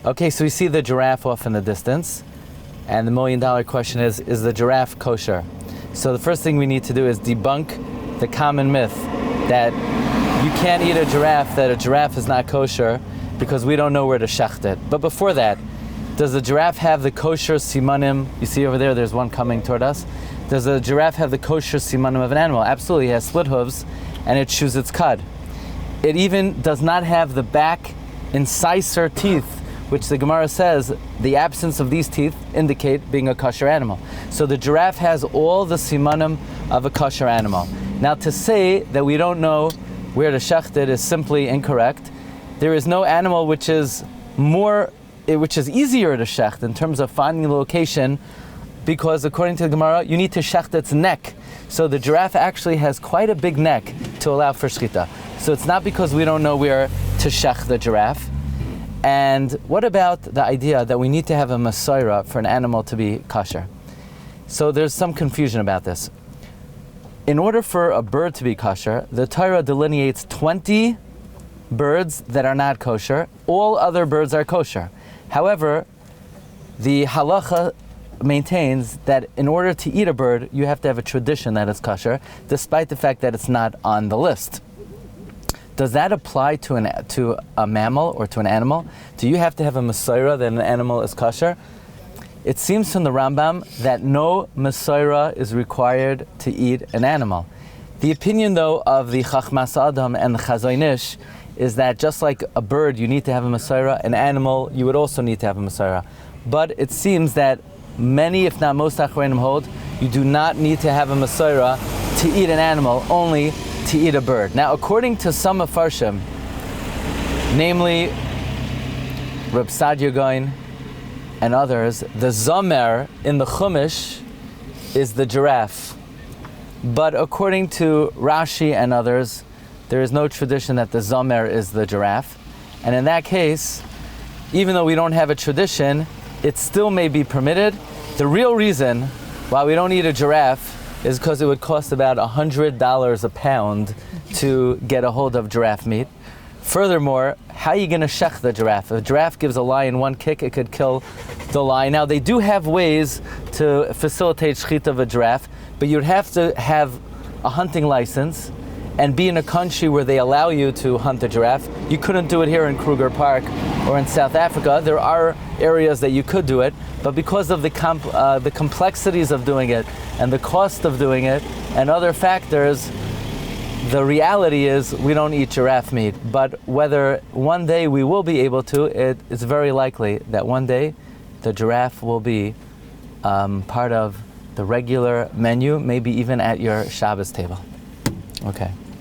Okay, so we see the giraffe off in the distance, and the $1,000,000 question is the giraffe kosher? So the first thing we need to do is debunk the common myth that you can't eat a giraffe, that a giraffe is not kosher, because we don't know where to shecht it. But before that, does the giraffe have the kosher simanim? You see over there, there's one coming toward us. Does the giraffe have the kosher simanim of an animal? Absolutely, it has split hooves, and it chews its cud. It even does not have the back incisor teeth, which the Gemara says the absence of these teeth indicate being a kosher animal. So the giraffe has all the simanim of a kosher animal. Now, to say that we don't know where to shecht it is simply incorrect. There is no animal which is easier to shecht in terms of finding the location, because according to the Gemara, you need to shecht its neck. So the giraffe actually has quite a big neck to allow for shechita. So it's not because we don't know where to shecht the giraffe. And what about the idea that we need to have a masorah for an animal to be kosher? So there's some confusion about this. In order for a bird to be kosher, the Torah delineates 20 birds that are not kosher. All other birds are kosher. However, the halacha maintains that in order to eat a bird, you have to have a tradition that is kosher, despite the fact that it's not on the list. Does that apply to a mammal or to an animal? Do you have to have a masorah that an animal is kosher? It seems from the Rambam that no masorah is required to eat an animal. The opinion, though, of the Chachmas Adam and the Chazon Ish is that just like a bird, you need to have a masorah, an animal, you would also need to have a masorah. But it seems that many, if not most, Achronim hold you do not need to have a masorah to eat an animal, only to eat a bird. Now, according to some Mefarshim, namely Reb Sadia Gaon and others, the zomer in the Chumash is the giraffe. But according to Rashi and others, there is no tradition that the zomer is the giraffe. And in that case, even though we don't have a tradition, it still may be permitted. The real reason why we don't eat a giraffe is because it would cost about $100 a pound to get a hold of giraffe meat. Furthermore, how are you going to shech the giraffe? If a giraffe gives a lion one kick, it could kill the lion. Now, they do have ways to facilitate shechita of a giraffe, but you'd have to have a hunting license and be in a country where they allow you to hunt a giraffe. You couldn't do it here in Kruger Park or in South Africa. There are areas that you could do it, but because of the complexities of doing it and the cost of doing it and other factors, the reality is we don't eat giraffe meat. But whether one day we will be able to, it is very likely that one day the giraffe will be part of the regular menu, maybe even at your Shabbos table. Okay.